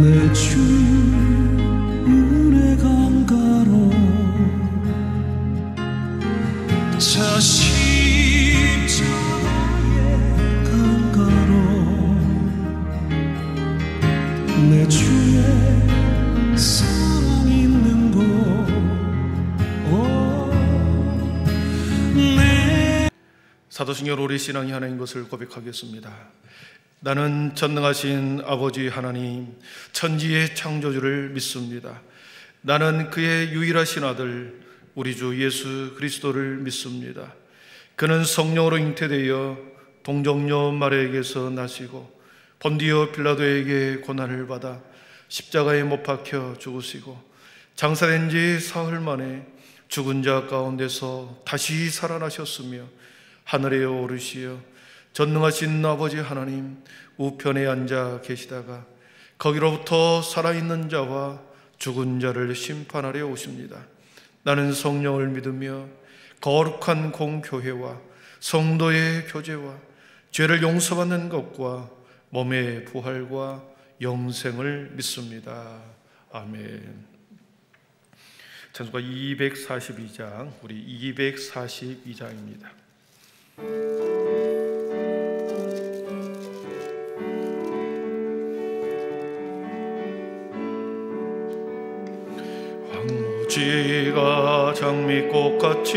내 주 은혜 강가로 저 십자가의 강가로 내 주의 사랑 있는 곳 사도신경 우리 신앙이 하나인 것을 고백하겠습니다. 나는 전능하신 아버지 하나님 천지의 창조주를 믿습니다. 나는 그의 유일하신 아들 우리 주 예수 그리스도를 믿습니다. 그는 성령으로 잉태되어 동정녀 마리아에게서 나시고 본디오 빌라도에게 고난을 받아 십자가에 못 박혀 죽으시고 장사된 지 사흘 만에 죽은 자 가운데서 다시 살아나셨으며 하늘에 오르시어 전능하신 아버지 하나님 우편에 앉아 계시다가 거기로부터 살아있는 자와 죽은 자를 심판하려 오십니다. 나는 성령을 믿으며 거룩한 공교회와 성도의 교제와 죄를 용서받는 것과 몸의 부활과 영생을 믿습니다. 아멘. 찬송가 242장, 우리 242장입니다. 황무지가 장미꽃같이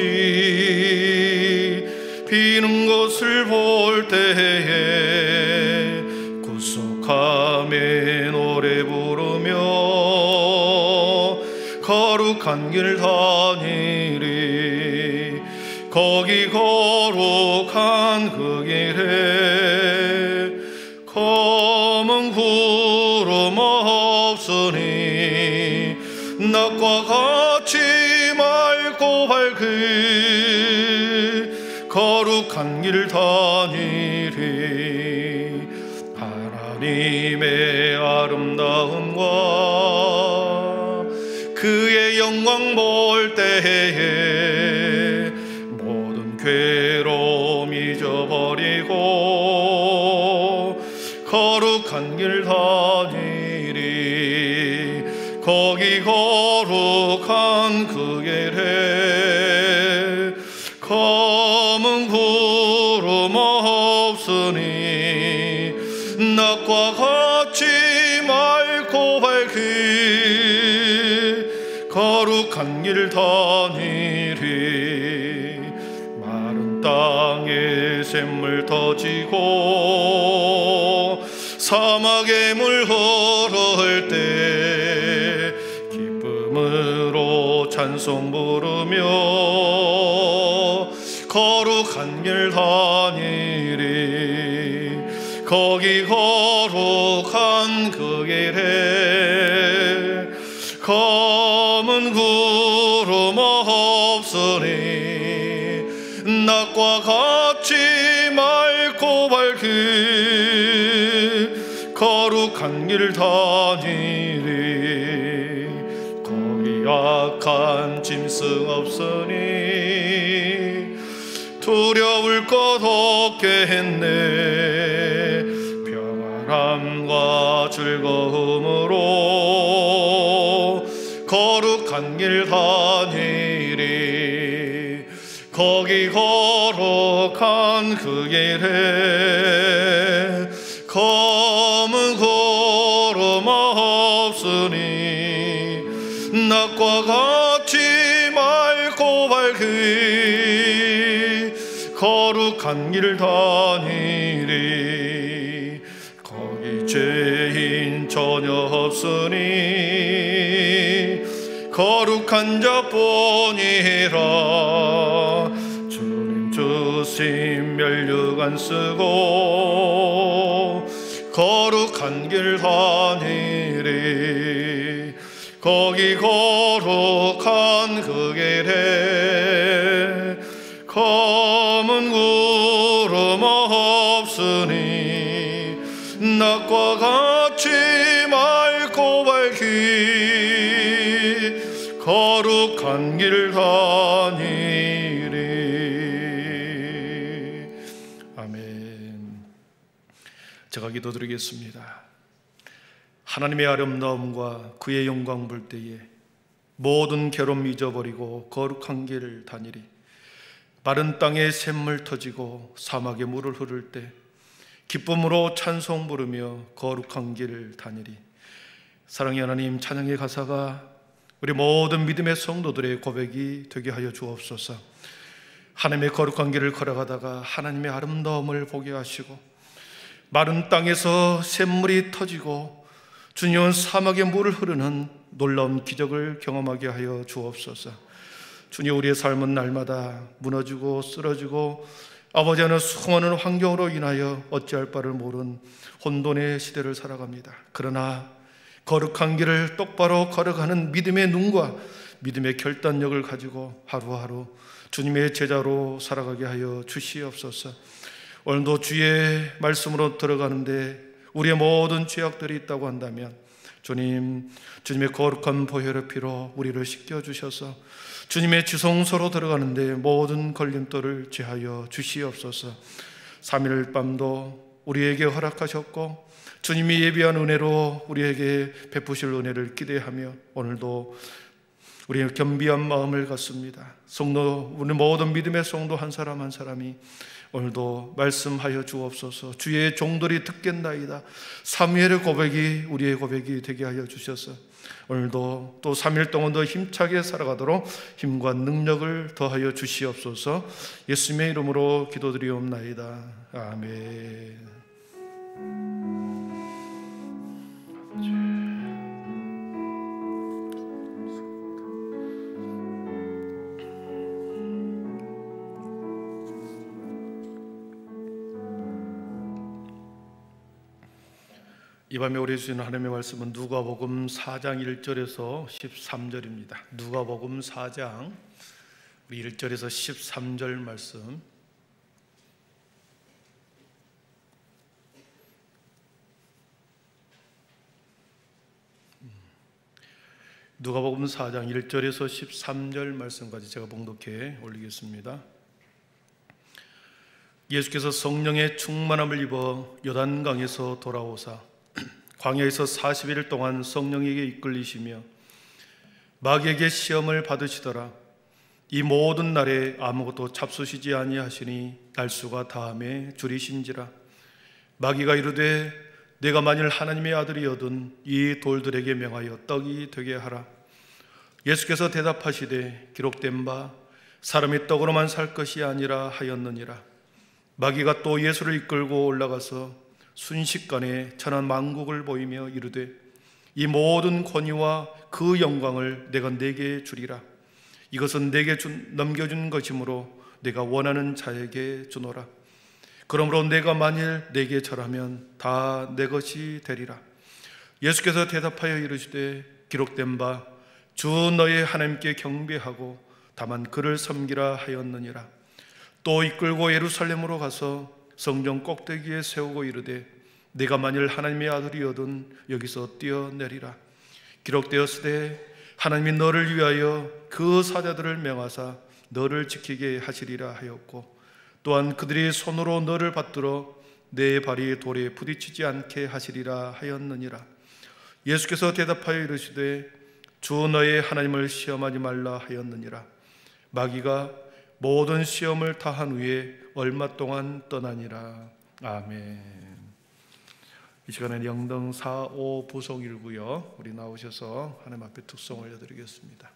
피는 것을 볼 때에 구속함에 노래 부르며 거룩한 길 다니리. 거기 거룩한 그 길에 검은 구름 없으니 낮과 같이 맑고 밝은 거룩한 길 다니리. 하나님의 아름다움과 그의 영광 볼 때에 모든 괴로움 잊어버리고 거룩한 길 다니리. 거기 거룩한 그 길에 검은 구름 없으니 낮과 같이 맑고 밝은 거룩한 길 다니리. 마른 땅에 샘물 터지고 사막에 물 흐를 때 기쁨으로 찬송 부르며 거룩한 길 다니리. 거기 거룩한 그 길에 검은 구름 없으니 낮과 같이 맑고 밝은 거룩한 길 다니리. 거기 악한 짐승 없으니 두려울 것 없겠네. 평안함과 즐거움으로 거룩한 길 다니리. 거기 거룩한 그 길에 검은 구름 없으니 낮과 같이 맑고 밝은 거룩한 길 다니리. 거기 죄인 전혀 없으니 거룩한 자뿐이라. 주님 주신 멸육 안 쓰고 거룩한 길 다니리. 거기 거룩한 그 길에 검은 구름 없으니 낮과 같이 맑고 밝은 거룩한 길 다니리. 아멘. 제가 기도드리겠습니다. 하나님의 아름다움과 그의 영광 볼 때에 모든 괴로움 잊어버리고 거룩한 길을 다니리. 마른 땅에 샘물 터지고 사막에 물을 흐를 때 기쁨으로 찬송 부르며 거룩한 길을 다니리. 사랑의 하나님, 찬양의 가사가 우리 모든 믿음의 성도들의 고백이 되게 하여 주옵소서. 하나님의 거룩한 길을 걸어가다가 하나님의 아름다움을 보게 하시고, 마른 땅에서 샘물이 터지고 주님은 사막에 물을 흐르는 놀라운 기적을 경험하게 하여 주옵소서. 주님, 우리의 삶은 날마다 무너지고 쓰러지고 아버지 하는 수많은 환경으로 인하여 어찌할 바를 모른 혼돈의 시대를 살아갑니다. 그러나 거룩한 길을 똑바로 걸어가는 믿음의 눈과 믿음의 결단력을 가지고 하루하루 주님의 제자로 살아가게 하여 주시옵소서. 오늘도 주의 말씀으로 들어가는데 우리의 모든 죄악들이 있다고 한다면 주님의 거룩한 보혈의 피로 우리를 씻겨주셔서 주님의 지성소로 들어가는데 모든 걸림돌을 제하여 주시옵소서. 3일 밤도 우리에게 허락하셨고 주님이 예비한 은혜로 우리에게 베푸실 은혜를 기대하며 오늘도 우리의 겸비한 마음을 갖습니다. 성도, 우리 모든 믿음의 성도 한 사람 한 사람이 오늘도 말씀하여 주옵소서. 주의 종들이 듣겠나이다. 사무엘의 고백이 우리의 고백이 되게 하여 주셔서 오늘도 또 3일 동안 더 힘차게 살아가도록 힘과 능력을 더하여 주시옵소서. 예수님의 이름으로 기도드리옵나이다. 아멘. 이 밤에 우리 주시는 하나님의 말씀은 누가복음 4장 1절에서 13절입니다. 누가복음 4장 1절에서 13절 말씀. 누가복음 4장 1절에서 13절 말씀까지 제가 봉독해 올리겠습니다. 예수께서 성령의 충만함을 입어 요단강에서 돌아오사 광야에서 40일 동안 성령에게 이끌리시며 마귀에게 시험을 받으시더라. 이 모든 날에 아무것도 잡수시지 아니하시니 날수가 다함에 줄이신지라. 마귀가 이르되 내가 만일 하나님의 아들이거든 이 돌들에게 명하여 떡이 되게 하라. 예수께서 대답하시되 기록된 바 사람이 떡으로만 살 것이 아니라 하였느니라. 마귀가 또 예수를 이끌고 올라가서 순식간에 천한 만국을 보이며 이르되 이 모든 권위와 그 영광을 내가 내게 주리라. 이것은 내게 넘겨준 것이므로 내가 원하는 자에게 주노라. 그러므로 내가 만일 내게 절하면 다 내 것이 되리라. 예수께서 대답하여 이르시되 기록된 바 주 너의 하나님께 경배하고 다만 그를 섬기라 하였느니라. 또 이끌고 예루살렘으로 가서 성전 꼭대기에 세우고 이르되 내가 만일 하나님의 아들이거든 여기서 뛰어내리라. 기록되었으되 하나님이 너를 위하여 그 사자들을 명하사 너를 지키게 하시리라 하였고 또한 그들이 손으로 너를 받들어 내 발이 돌에 부딪히지 않게 하시리라 하였느니라. 예수께서 대답하여 이르시되 주 너의 하나님을 시험하지 말라 하였느니라. 마귀가 모든 시험을 다한 후에 얼마 동안 떠나니라. 아멘. 이 시간에는 영등 4.5 부속일고요. 우리 나오셔서 하나님 앞에 특송 올려드리겠습니다.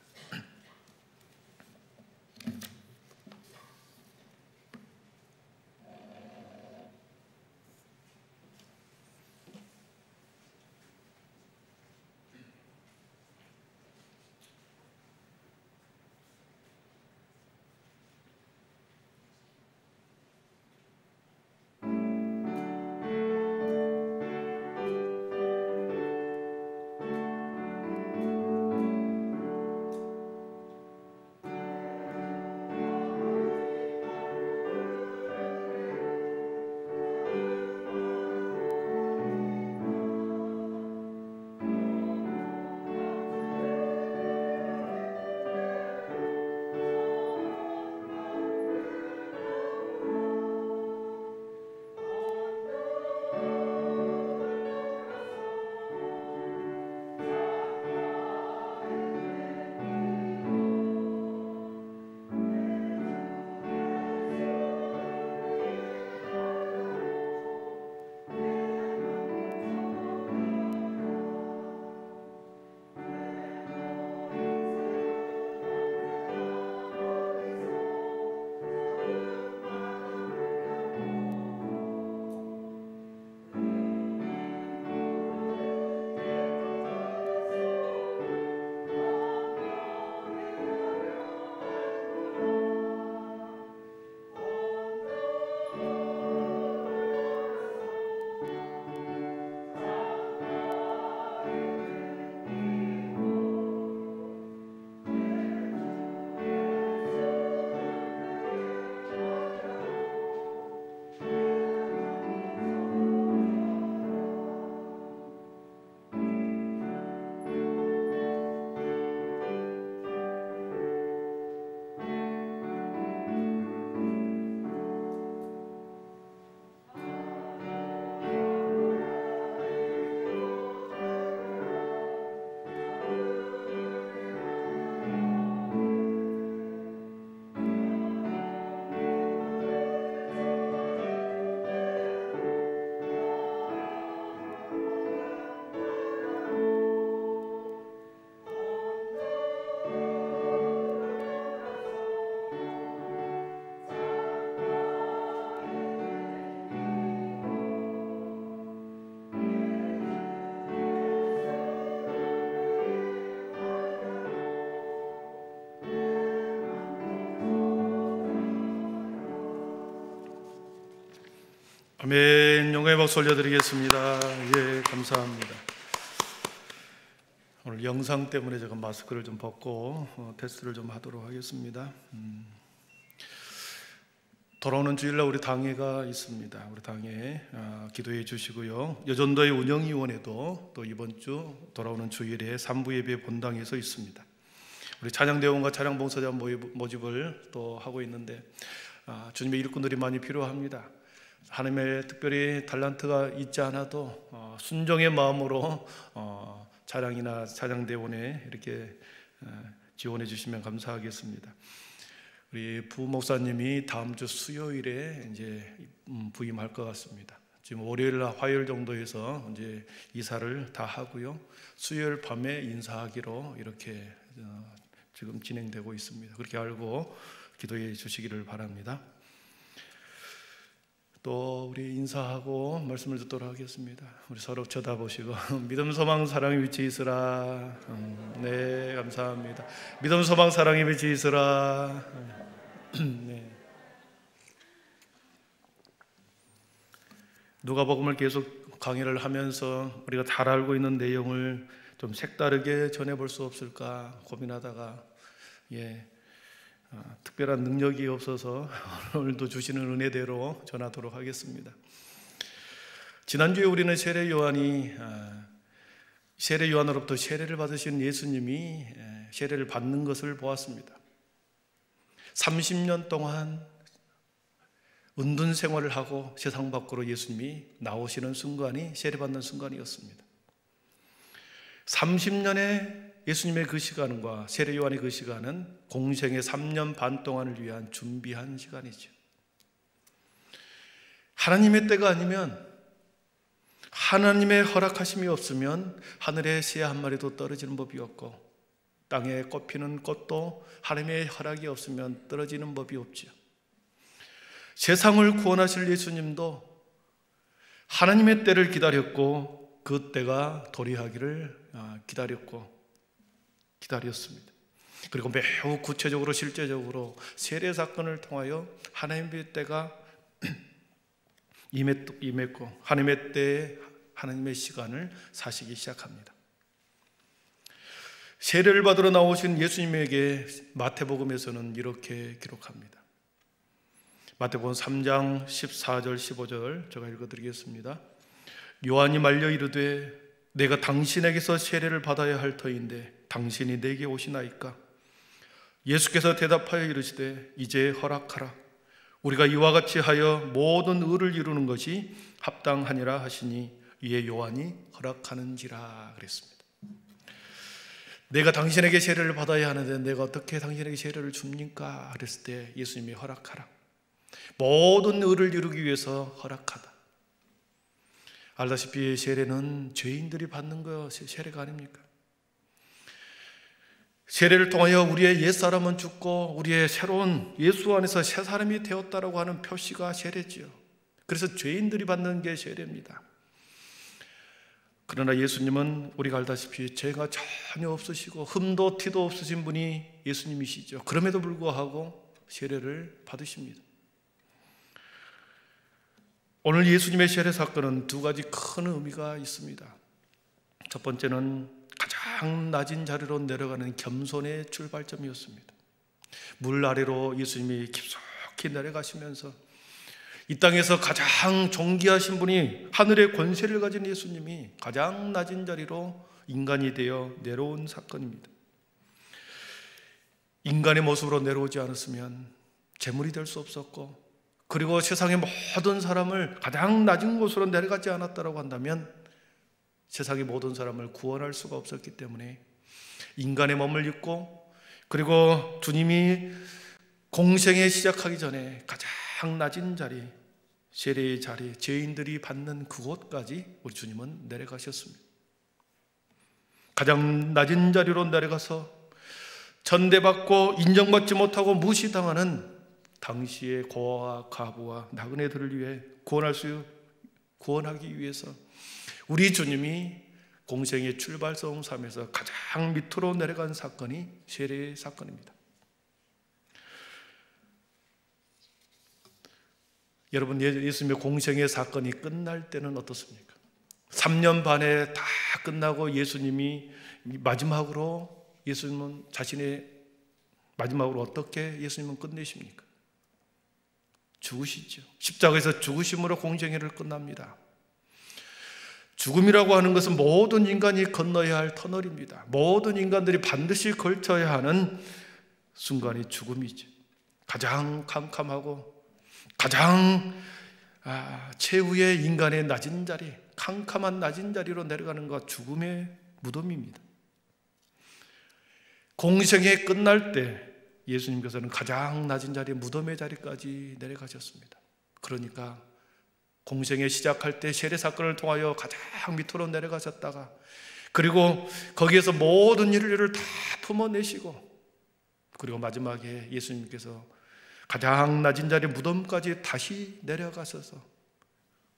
아멘. 영광의 박수 올려드리겠습니다. 예, 감사합니다. 오늘 영상 때문에 제가 마스크를 좀 벗고 테스트를 좀 하도록 하겠습니다. 돌아오는 주일날 우리 당회가 있습니다. 우리 당회 기도해 주시고요. 여전도의 운영위원회도 또 이번 주 돌아오는 주일에 3부 예배 본당에서 있습니다. 우리 찬양대원과 찬양봉사자 모집을 또 하고 있는데 주님의 일꾼들이 많이 필요합니다. 하나님의 특별히 달란트가 있지 않아도 순종의 마음으로 찬양이나 찬양대원에 이렇게 지원해 주시면 감사하겠습니다. 우리 부목사님이 다음 주 수요일에 이제 부임할 것 같습니다. 지금 월요일이나 화요일 정도에서 이제 이사를 다 하고요. 수요일 밤에 인사하기로 이렇게 지금 진행되고 있습니다. 그렇게 알고 기도해 주시기를 바랍니다. 또 우리 인사하고 말씀을 듣도록 하겠습니다. 우리 서로 쳐다보시고 믿음, 소망, 사랑의 위치에 있으라. 네, 감사합니다. 믿음, 소망, 사랑의 위치에 있으라. 네. 누가복음을 계속 강의를 하면서 우리가 잘 알고 있는 내용을 좀 색다르게 전해볼 수 없을까 고민하다가 특별한 능력이 없어서 오늘도 주시는 은혜대로 전하도록 하겠습니다. 지난주에 우리는 세례 요한으로부터 세례를 받으신 예수님이 세례를 받는 것을 보았습니다. 30년 동안 은둔 생활을 하고 세상 밖으로 예수님이 나오시는 순간이 세례받는 순간이었습니다. 30년의 예수님의 그 시간과 세례 요한의 그 시간은 공생의 3년 반 동안을 위한 준비한 시간이죠. 하나님의 때가 아니면, 하나님의 허락하심이 없으면 하늘에 새 한 마리도 떨어지는 법이 없고 땅에 꽃피는 꽃도 하나님의 허락이 없으면 떨어지는 법이 없죠. 세상을 구원하실 예수님도 하나님의 때를 기다렸고 그 때가 도래하기를 기다렸습니다. 그리고 매우 구체적으로 실제적으로 세례 사건을 통하여 하나님의 때가 임했고 하나님의 때에 하나님의 시간을 사시기 시작합니다. 세례를 받으러 나오신 예수님에게 마태복음에서는 이렇게 기록합니다. 마태복음 3장 14절 15절 제가 읽어드리겠습니다. 요한이 말려 이르되 내가 당신에게서 세례를 받아야 할 터인데 당신이 내게 오시나이까? 예수께서 대답하여 이르시되 이제 허락하라. 우리가 이와 같이 하여 모든 의를 이루는 것이 합당하니라 하시니 이에 요한이 허락하는지라 그랬습니다. 내가 당신에게 세례를 받아야 하는데 내가 어떻게 당신에게 세례를 줍니까? 그랬을 때 예수님이 허락하라. 모든 의를 이루기 위해서 허락하다. 알다시피 세례는 죄인들이 받는 거 세례가 아닙니까? 세례를 통하여 우리의 옛사람은 죽고 우리의 새로운 예수 안에서 새 사람이 되었다라고 하는 표시가 세례지요. 그래서 죄인들이 받는 게 세례입니다. 그러나 예수님은 우리가 알다시피 죄가 전혀 없으시고 흠도 티도 없으신 분이 예수님이시죠. 그럼에도 불구하고 세례를 받으십니다. 오늘 예수님의 세례 사건은 두 가지 큰 의미가 있습니다. 첫 번째는 가장 낮은 자리로 내려가는 겸손의 출발점이었습니다. 물 아래로 예수님이 깊숙이 내려가시면서 이 땅에서 가장 존귀하신 분이, 하늘의 권세를 가진 예수님이 가장 낮은 자리로 인간이 되어 내려온 사건입니다. 인간의 모습으로 내려오지 않았으면 제물이 될 수 없었고, 그리고 세상의 모든 사람을 가장 낮은 곳으로 내려가지 않았다고 한다면 세상의 모든 사람을 구원할 수가 없었기 때문에 인간의 몸을 입고, 그리고 주님이 공생에 시작하기 전에 가장 낮은 자리, 세례의 자리, 죄인들이 받는 그곳까지 우리 주님은 내려가셨습니다. 가장 낮은 자리로 내려가서 전대받고 인정받지 못하고 무시당하는 당시의 고아와 과부와 나그네들을 위해 구원하기 위해서 우리 주님이 공생의 출발점 삼에서 가장 밑으로 내려간 사건이 세례의 사건입니다. 여러분, 예수님의 공생의 사건이 끝날 때는 어떻습니까? 3년 반에 다 끝나고 예수님이 마지막으로, 예수님은 자신의 마지막으로 어떻게 예수님은 끝내십니까? 죽으시죠. 십자가에서 죽으심으로 공생애를 끝납니다. 죽음이라고 하는 것은 모든 인간이 건너야 할 터널입니다. 모든 인간들이 반드시 걸쳐야 하는 순간이 죽음이죠. 가장 캄캄하고 가장 최후의 인간의 낮은 자리, 캄캄한 낮은 자리로 내려가는 것, 죽음의 무덤입니다. 공생애 끝날 때 예수님께서는 가장 낮은 자리, 무덤의 자리까지 내려가셨습니다. 그러니까 공생애 시작할 때 세례 사건을 통하여 가장 밑으로 내려가셨다가, 그리고 거기에서 모든 인류를 다 품어내시고, 그리고 마지막에 예수님께서 가장 낮은 자리 무덤까지 다시 내려가셔서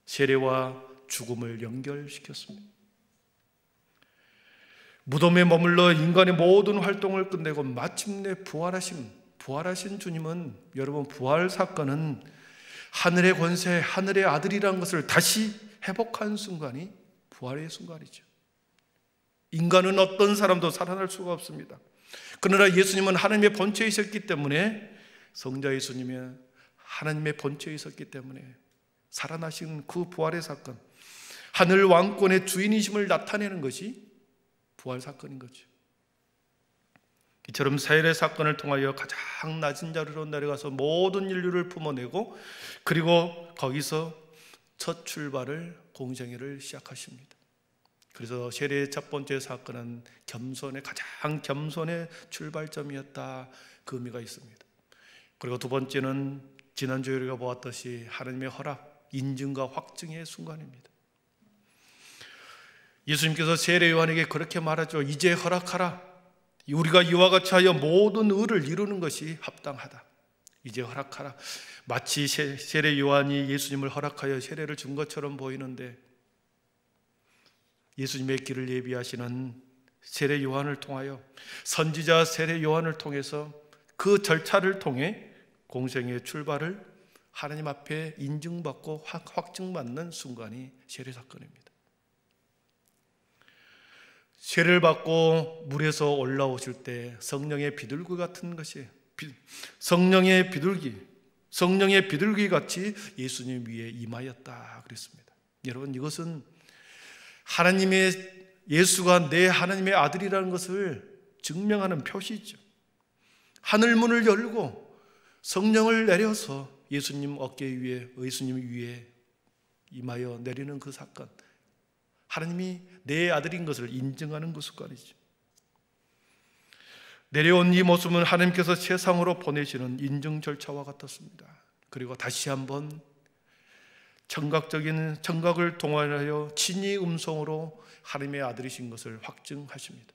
세례와 죽음을 연결시켰습니다. 무덤에 머물러 인간의 모든 활동을 끝내고 마침내 부활하신 주님은, 여러분, 부활 사건은 하늘의 권세, 하늘의 아들이라는 것을 다시 회복한 순간이 부활의 순간이죠. 인간은 어떤 사람도 살아날 수가 없습니다. 그러나 예수님은 하나님의 본체에 있었기 때문에, 성자 예수님이 하나님의 본체에 있었기 때문에 살아나신 그 부활의 사건, 하늘 왕권의 주인이심을 나타내는 것이 부활 사건인 거죠. 이처럼 세례 사건을 통하여 가장 낮은 자리로 내려가서 모든 인류를 품어내고, 그리고 거기서 첫 출발을, 공생애를 시작하십니다. 그래서 세례의 첫 번째 사건은 가장 겸손의 출발점이었다, 그 의미가 있습니다. 그리고 두 번째는 지난주에 우리가 보았듯이 하나님의 허락, 인증과 확증의 순간입니다. 예수님께서 세례 요한에게 그렇게 말하죠. 이제 허락하라. 우리가 이와 같이 하여 모든 의를 이루는 것이 합당하다. 이제 허락하라. 마치 세례 요한이 예수님을 허락하여 세례를 준 것처럼 보이는데, 예수님의 길을 예비하시는 세례 요한을 통하여, 선지자 세례 요한을 통해서, 그 절차를 통해 공생의 출발을 하나님 앞에 인증받고 확증받는 순간이 세례 사건입니다. 세례를 받고 물에서 올라오실 때 성령의 비둘기 같은 것이, 성령의 비둘기 같이 예수님 위에 임하였다 그랬습니다. 여러분, 이것은 하나님의, 예수가 내 하나님의 아들이라는 것을 증명하는 표시죠. 하늘문을 열고 성령을 내려서 예수님 어깨 위에, 예수님 위에 임하여 내리는 그 사건, 하나님이 내 아들인 것을 인증하는 그 습관이죠. 내려온 이 모습은 하나님께서 세상으로 보내시는 인증 절차와 같았습니다. 그리고 다시 한번 청각을 동원하여 친히 음성으로 하나님의 아들이신 것을 확증하십니다.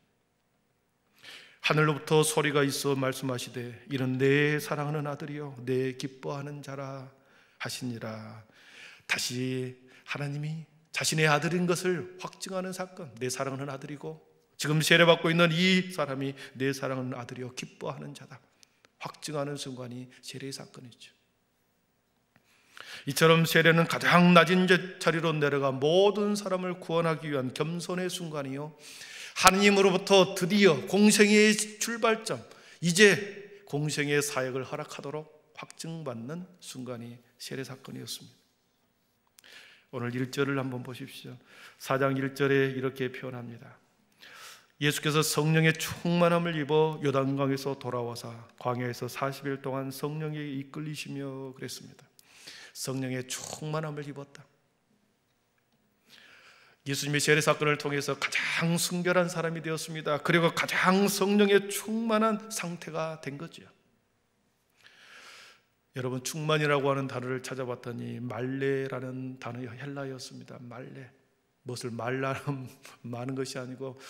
하늘로부터 소리가 있어 말씀하시되, 이는 내 사랑하는 아들이요 내 기뻐하는 자라 하시니라. 다시 하나님이 자신의 아들인 것을 확증하는 사건, 내 사랑하는 아들이고 지금 세례받고 있는 이 사람이 내 사랑하는 아들이요 기뻐하는 자다, 확증하는 순간이 세례의 사건이죠. 이처럼 세례는 가장 낮은 자리로 내려가 모든 사람을 구원하기 위한 겸손의 순간이요, 하나님으로부터 드디어 공생애의 출발점, 이제 공생애의 사역을 허락하도록 확증받는 순간이 세례 사건이었습니다. 오늘 1절을 한번 보십시오. 4장 1절에 이렇게 표현합니다. 예수께서 성령의 충만함을 입어 요단강에서 돌아와서 광야에서 40일 동안 성령에 이끌리시며 그랬습니다. 성령의 충만함을 입었다. 예수님의 세례 사건을 통해서 가장 순결한 사람이 되었습니다. 그리고 가장 성령의 충만한 상태가 된 거죠. 여러분, 충만이라고 하는 단어를 찾아봤더니 말레라는 단어의 헬라어였습니다. 말레, 무엇을 말라는 많은 것이 아니고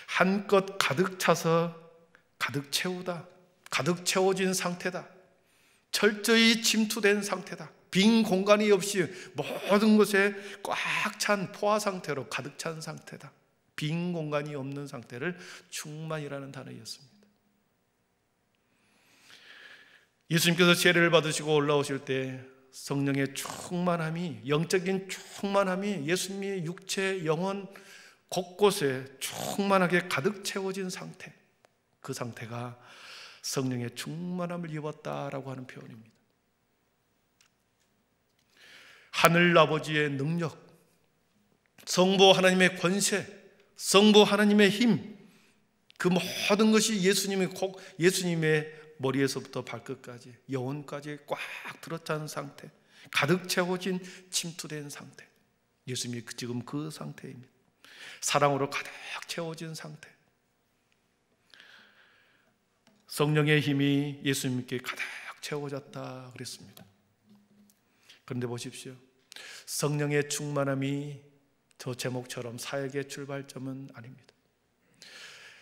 한껏 가득 차서 가득 채우다, 가득 채워진 상태다, 철저히 침투된 상태다, 빈 공간이 없이 모든 것에 꽉 찬 포화 상태로 가득 찬 상태다, 빈 공간이 없는 상태를 충만이라는 단어였습니다. 예수님께서 세례를 받으시고 올라오실 때 성령의 충만함이, 영적인 충만함이 예수님의 육체, 영혼 곳곳에 충만하게 가득 채워진 상태, 그 상태가 성령의 충만함을 입었다라고 하는 표현입니다. 하늘 아버지의 능력, 성부 하나님의 권세, 성부 하나님의 힘, 그 모든 것이 예수님의 머리에서부터 발끝까지, 영혼까지 꽉 들어찬 상태, 가득 채워진 침투된 상태, 예수님이 지금 그 상태입니다. 사랑으로 가득 채워진 상태. 성령의 힘이 예수님께 가득 채워졌다 그랬습니다. 그런데 보십시오, 성령의 충만함이 저 제목처럼 사역의 출발점은 아닙니다.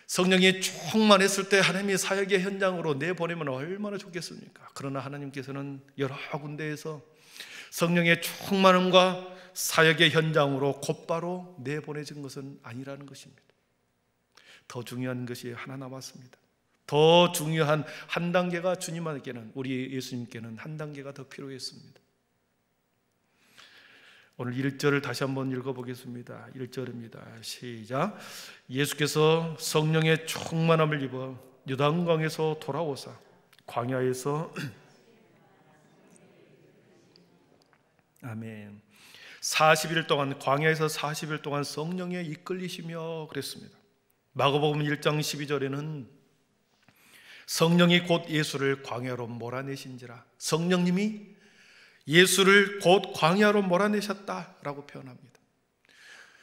성령이 충만했을 때 하나님이 사역의 현장으로 내보내면 얼마나 좋겠습니까? 그러나 하나님께서는 여러 군데에서 성령의 충만함과 사역의 현장으로 곧바로 내보내진 것은 아니라는 것입니다. 더 중요한 것이 하나 남았습니다. 더 중요한 한 단계가 주님께는, 우리 예수님께는 한 단계가 더 필요했습니다. 오늘 1절을 다시 한번 읽어보겠습니다. 1절입니다. 시작. 예수께서 성령의 충만함을 입어 요단강에서 돌아오사 광야에서 아멘. 40일 동안, 광야에서 40일 동안 성령에 이끌리시며 그랬습니다. 마가복음 1장 12절에는 성령이 곧 예수를 광야로 몰아내신지라, 성령님이 예수를 곧 광야로 몰아내셨다라고 표현합니다.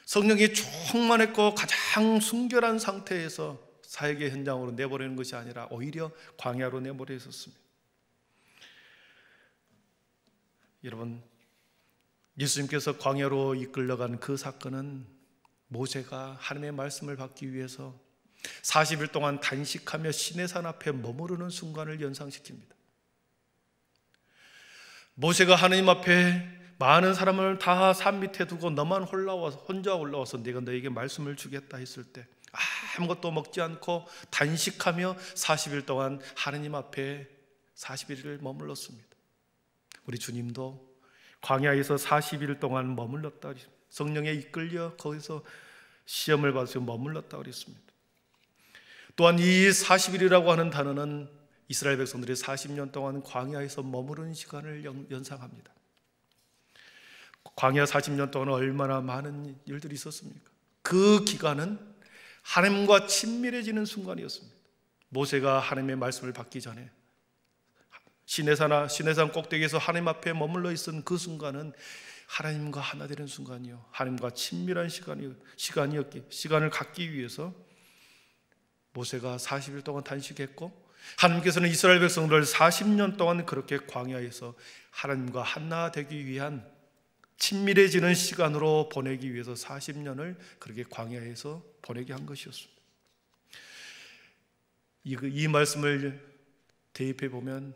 성령이 충만했고 가장 순결한 상태에서 사역의 현장으로 내보내는 것이 아니라 오히려 광야로 내보내셨습니다. 여러분, 예수님께서 광야로 이끌려간 그 사건은 모세가 하나님의 말씀을 받기 위해서 40일 동안 단식하며 시내산 앞에 머무르는 순간을 연상시킵니다. 모세가 하나님 앞에 많은 사람을 다 산 밑에 두고 너만 혼자 올라와서 내가 너에게 말씀을 주겠다 했을 때 아무것도 먹지 않고 단식하며 40일 동안 하나님 앞에 40일을 머물렀습니다. 우리 주님도 광야에서 40일 동안 머물렀다, 성령에 이끌려 거기서 시험을 받으며 머물렀다 그랬습니다. 또한 이 40일이라고 하는 단어는 이스라엘 백성들이 40년 동안 광야에서 머무르는 시간을 연상합니다. 광야 40년 동안 얼마나 많은 일들이 있었습니까? 그 기간은 하나님과 친밀해지는 순간이었습니다. 모세가 하나님의 말씀을 받기 전에 시내산 꼭대기에서 하나님 앞에 머물러 있던 그 순간은 하나님과 하나 되는 순간이요, 하나님과 친밀한 시간을 갖기 위해서 모세가 40일 동안 단식했고, 하나님께서는 이스라엘 백성들을 40년 동안 그렇게 광야에서 하나님과 하나 되기 위한 친밀해지는 시간으로 보내기 위해서 40년을 그렇게 광야에서 보내게 한 것이었습니다. 이 말씀을 대입해 보면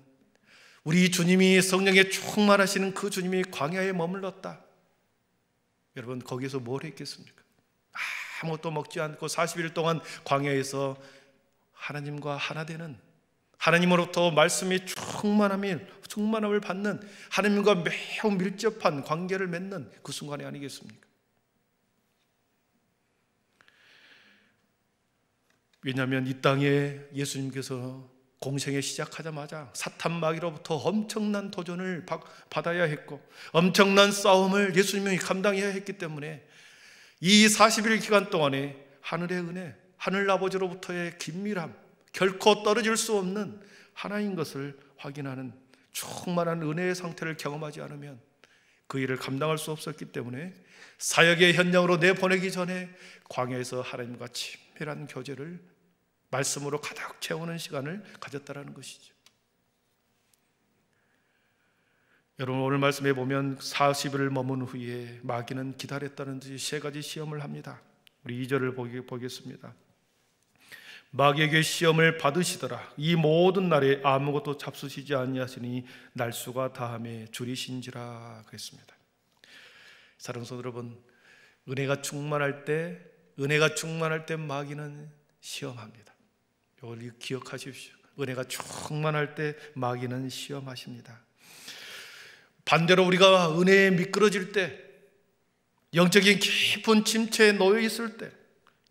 우리 주님이 성령에 충만하시는 그 주님이 광야에 머물렀다. 여러분, 거기서 뭘 했겠습니까? 아무것도 먹지 않고 40일 동안 광야에서 하나님과 하나 되는, 하나님으로부터 말씀이 충만함을 받는, 하나님과 매우 밀접한 관계를 맺는 그 순간이 아니겠습니까? 왜냐하면 이 땅에 예수님께서 공생에 시작하자마자 사탄 마귀로부터 엄청난 도전을 받아야 했고 엄청난 싸움을 예수님이 감당해야 했기 때문에 이 40일 기간 동안에 하늘의 은혜, 하늘 아버지로부터의 긴밀함, 결코 떨어질 수 없는 하나인 것을 확인하는 충만한 은혜의 상태를 경험하지 않으면 그 일을 감당할 수 없었기 때문에 사역의 현장으로 내보내기 전에 광야에서 하나님과 친밀한 교제를 말씀으로 가득 채우는 시간을 가졌다는 것이죠. 여러분, 오늘 말씀에 보면 40일을 머문 후에 마귀는 기다렸다는 듯이 세 가지 시험을 합니다. 우리 2절을 보겠습니다. 마귀에게 시험을 받으시더라. 이 모든 날에 아무것도 잡수시지 아니하시니 날수가 다함에 줄이신지라 그랬습니다. 사랑하는 성도 여러분, 은혜가 충만할 때 마귀는 시험합니다. 이걸 기억하십시오. 은혜가 충만할 때 마귀는 시험하십니다. 반대로 우리가 은혜에 미끄러질 때, 영적인 깊은 침체에 놓여 있을 때,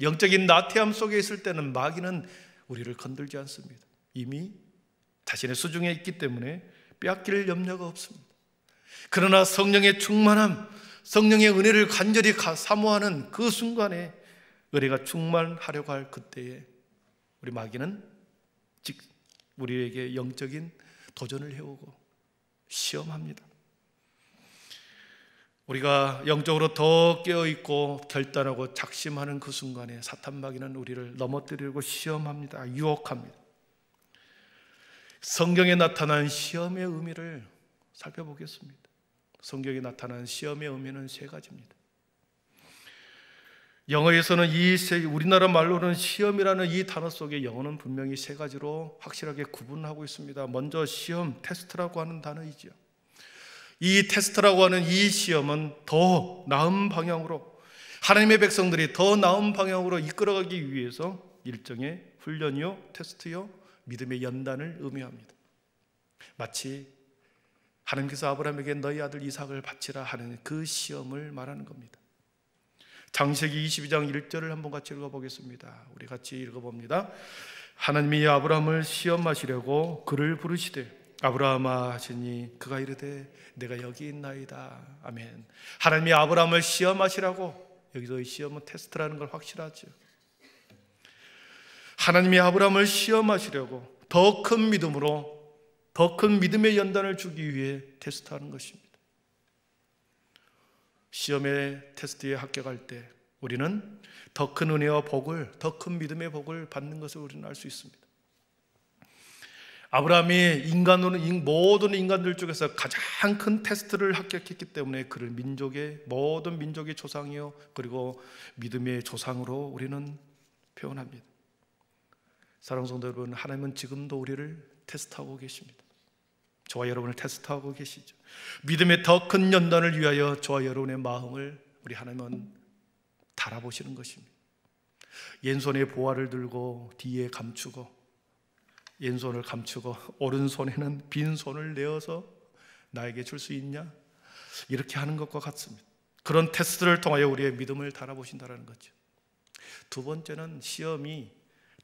영적인 나태함 속에 있을 때는 마귀는 우리를 건들지 않습니다. 이미 자신의 수중에 있기 때문에 빼앗길 염려가 없습니다. 그러나 성령의 충만함, 성령의 은혜를 간절히 사모하는 그 순간에, 은혜가 충만하려고 할 그때에 우리 마귀는 우리에게 영적인 도전을 해오고 시험합니다. 우리가 영적으로 더 깨어있고 결단하고 작심하는 그 순간에 사탄 마귀는 우리를 넘어뜨리고 시험합니다. 유혹합니다. 성경에 나타난 시험의 의미를 살펴보겠습니다. 성경에 나타난 시험의 의미는 세 가지입니다. 영어에서는 우리나라 말로는 시험이라는 이 단어 속에 영어는 분명히 세 가지로 확실하게 구분하고 있습니다. 먼저 시험, 테스트라고 하는 단어이죠. 이 테스트라고 하는 이 시험은 더 나은 방향으로, 하나님의 백성들이 더 나은 방향으로 이끌어가기 위해서 일종의 훈련이요, 테스트요, 믿음의 연단을 의미합니다. 마치 하나님께서 아브라함에게 너희 아들 이삭을 바치라 하는 그 시험을 말하는 겁니다. 창세기 22장 1절을 한번 같이 읽어보겠습니다. 우리 같이 읽어봅니다. 하나님이 아브라함을 시험하시려고 그를 부르시되 아브라함아 하시니 그가 이르되 내가 여기 있나이다. 아멘. 하나님이 아브라함을 시험하시라고, 여기서 이 시험은 테스트라는 걸 확실하죠. 하나님이 아브라함을 시험하시려고 더 큰 믿음으로, 더 큰 믿음의 연단을 주기 위해 테스트하는 것입니다. 시험의 테스트에 합격할 때 우리는 더 큰 은혜와 복을, 더 큰 믿음의 복을 받는 것을 우리는 알 수 있습니다. 아브라함이 모든 인간들 중에서 가장 큰 테스트를 합격했기 때문에 그를 모든 민족의 조상이요, 그리고 믿음의 조상으로 우리는 표현합니다. 사랑하는 성도 여러분, 하나님은 지금도 우리를 테스트하고 계십니다. 저와 여러분을 테스트하고 계시죠. 믿음의 더 큰 연단을 위하여 저와 여러분의 마음을 우리 하나님은 달아보시는 것입니다. 왼손에 보화를 들고 뒤에 감추고, 왼손을 감추고 오른손에는 빈손을 내어서 나에게 줄 수 있냐? 이렇게 하는 것과 같습니다. 그런 테스트를 통하여 우리의 믿음을 달아보신다는 거죠. 두 번째는 시험이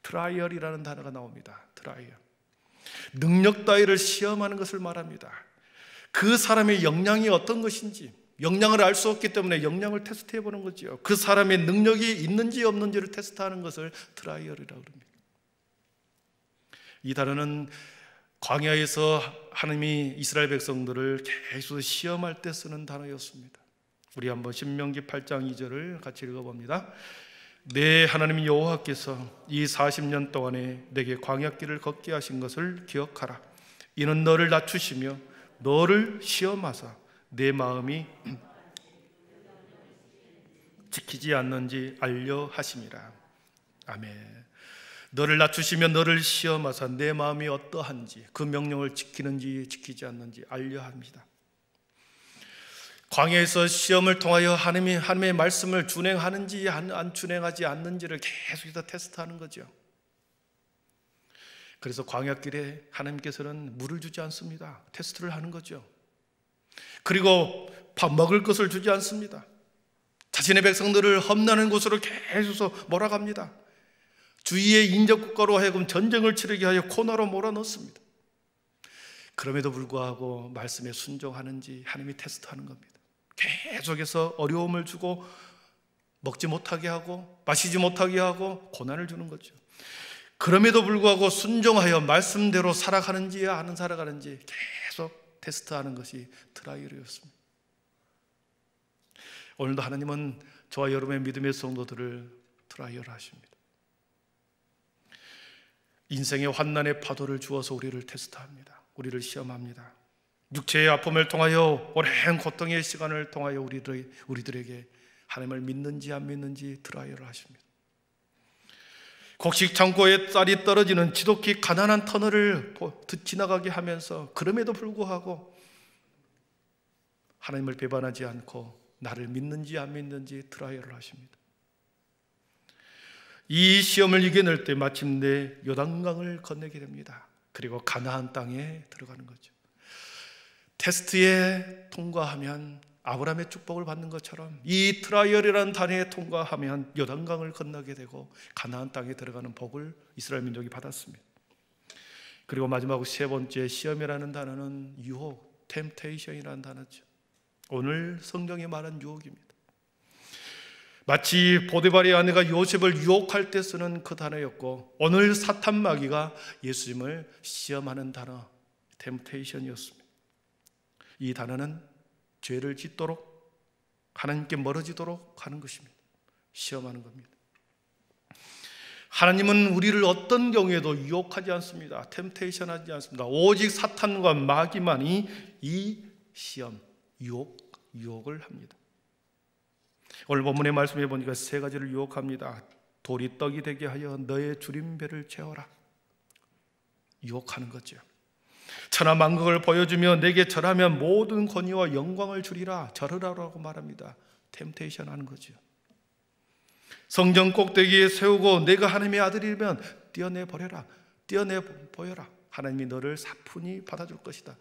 트라이얼이라는 단어가 나옵니다. 트라이얼. 능력 따위를 시험하는 것을 말합니다. 그 사람의 역량이 어떤 것인지, 역량을 알 수 없기 때문에 역량을 테스트해 보는 거죠. 그 사람의 능력이 있는지 없는지를 테스트하는 것을 트라이얼이라고 합니다. 이 단어는 광야에서 하나님이 이스라엘 백성들을 계속 시험할 때 쓰는 단어였습니다. 우리 한번 신명기 8장 2절을 같이 읽어봅니다. 내 하나님 여호와께서 이 40년 동안에 내게 광야길을 걷게 하신 것을 기억하라. 이는 너를 낮추시며 너를 시험하사 내 마음이 지키지 않는지 알려 하심이라. 아멘. 너를 낮추시며 너를 시험하사 내 마음이 어떠한지, 그 명령을 지키는지 지키지 않는지 알려 합니다. 광야에서 시험을 통하여 하나님의 말씀을 준행하는지 안 준행하지 않는지를 계속해서 테스트하는 거죠. 그래서 광야길에 하나님께서는 물을 주지 않습니다. 테스트를 하는 거죠. 그리고 밥 먹을 것을 주지 않습니다. 자신의 백성들을 험난한 곳으로 계속 몰아갑니다. 주위의 인접국가로 하여금 전쟁을 치르게 하여 코너로 몰아넣습니다. 그럼에도 불구하고 말씀에 순종하는지 하나님이 테스트하는 겁니다. 계속해서 어려움을 주고 먹지 못하게 하고 마시지 못하게 하고 고난을 주는 거죠. 그럼에도 불구하고 순종하여 말씀대로 살아가는지 안 살아가는지 계속 테스트하는 것이 트라이얼이었습니다. 오늘도 하나님은 저와 여러분의 믿음의 성도들을 트라이얼 하십니다. 인생의 환난의 파도를 주어서 우리를 테스트합니다. 우리를 시험합니다. 육체의 아픔을 통하여, 오랜 고통의 시간을 통하여 우리들에게 하나님을 믿는지 안 믿는지 트라이얼을 하십니다. 곡식 창고에 쌀이 떨어지는 지독히 가난한 터널을 지나가게 하면서 그럼에도 불구하고 하나님을 배반하지 않고 나를 믿는지 안 믿는지 트라이얼을 하십니다. 이 시험을 이겨낼 때 마침내 요단강을 건너게 됩니다. 그리고 가나안 땅에 들어가는 거죠. 테스트에 통과하면 아브라함의 축복을 받는 것처럼 이 트라이얼이라는 단위에 통과하면 요단강을 건너게 되고 가나안 땅에 들어가는 복을 이스라엘 민족이 받았습니다. 그리고 마지막 세 번째 시험이라는 단어는 유혹, 템테이션이라는 단어죠. 오늘 성경에 말한 유혹입니다. 마치 보디발의 아내가 요셉을 유혹할 때 쓰는 그 단어였고, 오늘 사탄 마귀가 예수님을 시험하는 단어, 템테이션이었습니다. 이 단어는 죄를 짓도록, 하나님께 멀어지도록 하는 것입니다. 시험하는 겁니다. 하나님은 우리를 어떤 경우에도 유혹하지 않습니다. 템테이션 하지 않습니다. 오직 사탄과 마귀만이 이 시험, 유혹을 합니다. 오늘 본문의 말씀해 보니까 세 가지를 유혹합니다. 돌이 떡이 되게 하여 너의 주림배를 채워라. 유혹하는 거죠. 천하만국을 보여주며 내게 절하면 모든 권위와 영광을 주리라. 절하라고 말합니다. 템테이션 하는 거죠. 성전 꼭대기에 세우고 내가 하나님의 아들이면 떼어내 보여라. 하나님이 너를 사뿐히 받아줄 것이다.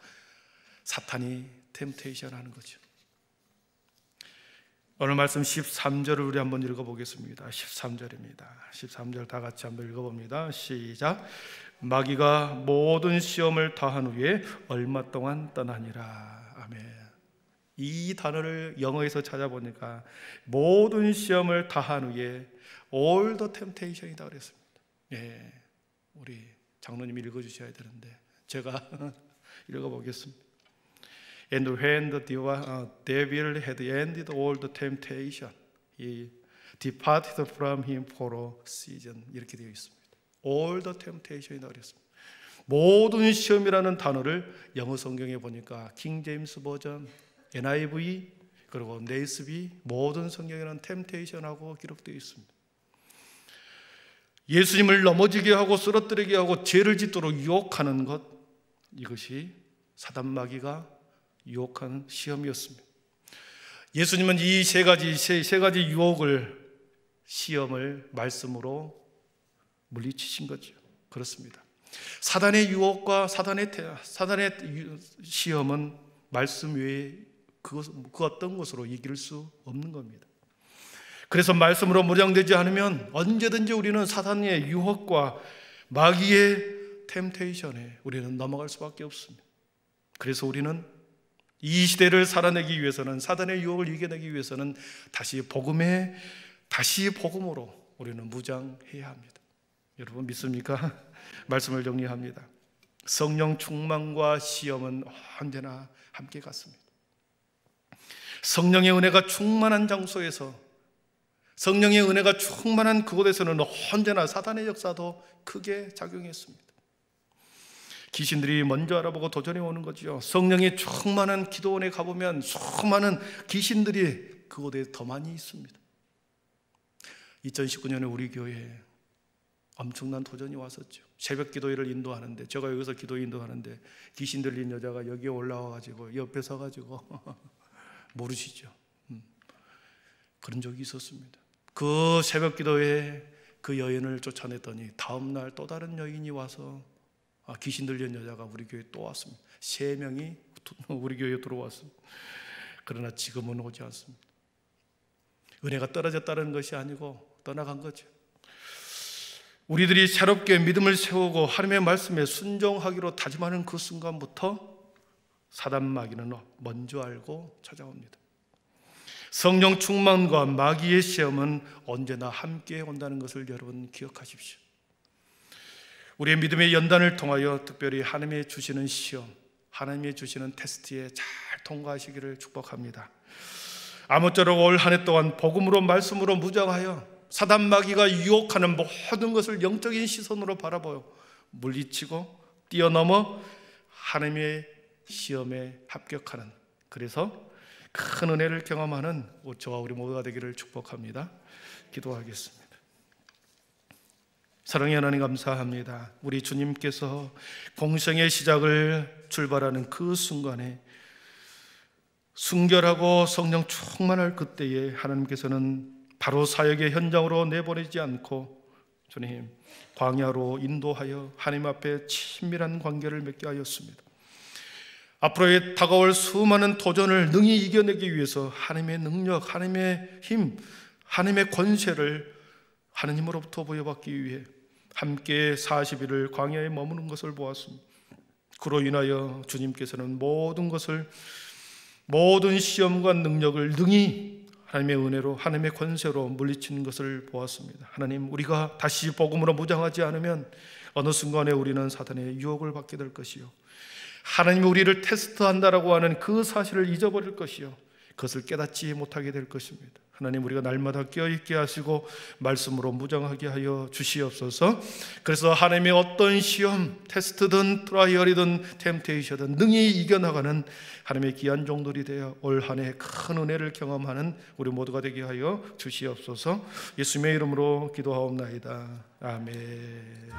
사탄이 템테이션 하는 거죠. 오늘 말씀 13절을 우리 한번 읽어보겠습니다. 13절입니다. 13절 다 같이 한번 읽어봅니다. 시작. 마귀가 모든 시험을 다한 후에 얼마 동안 떠나니라. 아멘. 이 단어를 영어에서 찾아보니까 모든 시험을 다한 후에 all the temptation이다 그랬습니다. 예, 우리 장로님이 읽어주셔야 되는데 제가 읽어보겠습니다. And when the devil had ended all the temptation, he departed from him for a season. 이렇게 되어 있습니다. All the temptation이다 그랬습니다. 모든 시험이라는 단어를 영어 성경에 보니까 킹 제임스 버전, NIV, 그리고 네이스비 모든 성경에는 템테이션하고 기록되어 있습니다. 예수님을 넘어지게 하고 쓰러뜨리게 하고 죄를 짓도록 유혹하는 것, 이것이 사단 마귀가 유혹하는 시험이었습니다. 예수님은 이 세 가지 유혹을, 시험을 말씀으로 물리치신 거죠. 그렇습니다. 사단의 유혹과 사단의 시험은 말씀 외에 그 어떤 것으로 이길 수 없는 겁니다. 그래서 말씀으로 무장되지 않으면 언제든지 우리는 사단의 유혹과 마귀의 템테이션에 우리는 넘어갈 수밖에 없습니다. 그래서 우리는 이 시대를 살아내기 위해서는, 사단의 유혹을 이겨내기 위해서는 다시 복음으로 우리는 무장해야 합니다. 여러분 믿습니까? 말씀을 정리합니다. 성령 충만과 시험은 언제나 함께 갔습니다. 성령의 은혜가 충만한 장소에서, 성령의 은혜가 충만한 그곳에서는 언제나 사단의 역사도 크게 작용했습니다. 귀신들이 먼저 알아보고 도전해 오는 거죠. 성령이 충만한 기도원에 가보면 수많은 귀신들이 그곳에 더 많이 있습니다. 2019년에 우리 교회에 엄청난 도전이 왔었죠. 새벽 기도회를 인도하는데, 제가 여기서 기도 인도하는데 귀신 들린 여자가 여기에 올라와가지고 옆에 서가지고 모르시죠? 그런 적이 있었습니다. 그 새벽 기도회에 그 여인을 쫓아냈더니 다음날 또 다른 여인이 와서 귀신 들린 여자가 우리 교회에 또 왔습니다. 3명이 우리 교회에 들어왔습니다. 그러나 지금은 오지 않습니다. 은혜가 떨어졌다는 것이 아니고 떠나간 거죠. 우리들이 새롭게 믿음을 세우고 하나님의 말씀에 순종하기로 다짐하는 그 순간부터 사단 마귀는 먼저 알고 찾아옵니다. 성령 충만과 마귀의 시험은 언제나 함께 온다는 것을 여러분 기억하십시오. 우리의 믿음의 연단을 통하여 특별히 하나님이 주시는 시험, 하나님이 주시는 테스트에 잘 통과하시기를 축복합니다. 아무쪼록 올 한 해 동안 복음으로, 말씀으로 무장하여 사단 마귀가 유혹하는 모든 것을 영적인 시선으로 바라보여 물리치고 뛰어넘어 하나님의 시험에 합격하는, 그래서 큰 은혜를 경험하는 저와 우리 모두가 되기를 축복합니다. 기도하겠습니다. 사랑의 하나님 감사합니다. 우리 주님께서 공생의 시작을 출발하는 그 순간에 순결하고 성령 충만할 그때에 하나님께서는 바로 사역의 현장으로 내보내지 않고 주님 광야로 인도하여 하나님 앞에 친밀한 관계를 맺게 하였습니다. 앞으로의 다가올 수많은 도전을 능히 이겨내기 위해서 하나님의 능력, 하나님의 힘, 하나님의 권세를 하나님으로부터 부여받기 위해 함께 40일을 광야에 머무는 것을 보았습니다. 그로 인하여 주님께서는 모든 시험과 능력을 능히 하나님의 은혜로, 하나님의 권세로 물리치는 것을 보았습니다. 하나님, 우리가 다시 복음으로 무장하지 않으면 어느 순간에 우리는 사탄의 유혹을 받게 될 것이요, 하나님이 우리를 테스트한다라고 하는 그 사실을 잊어버릴 것이요, 그것을 깨닫지 못하게 될 것입니다. 하나님, 우리가 날마다 깨어있게 하시고 말씀으로 무장하게 하여 주시옵소서. 그래서 하나님의 어떤 시험, 테스트든 트라이얼이든 템테이션이든 능히 이겨나가는 하나님의 귀한 종들이 되어 올 한 해 큰 은혜를 경험하는 우리 모두가 되게 하여 주시옵소서. 예수님의 이름으로 기도하옵나이다. 아멘.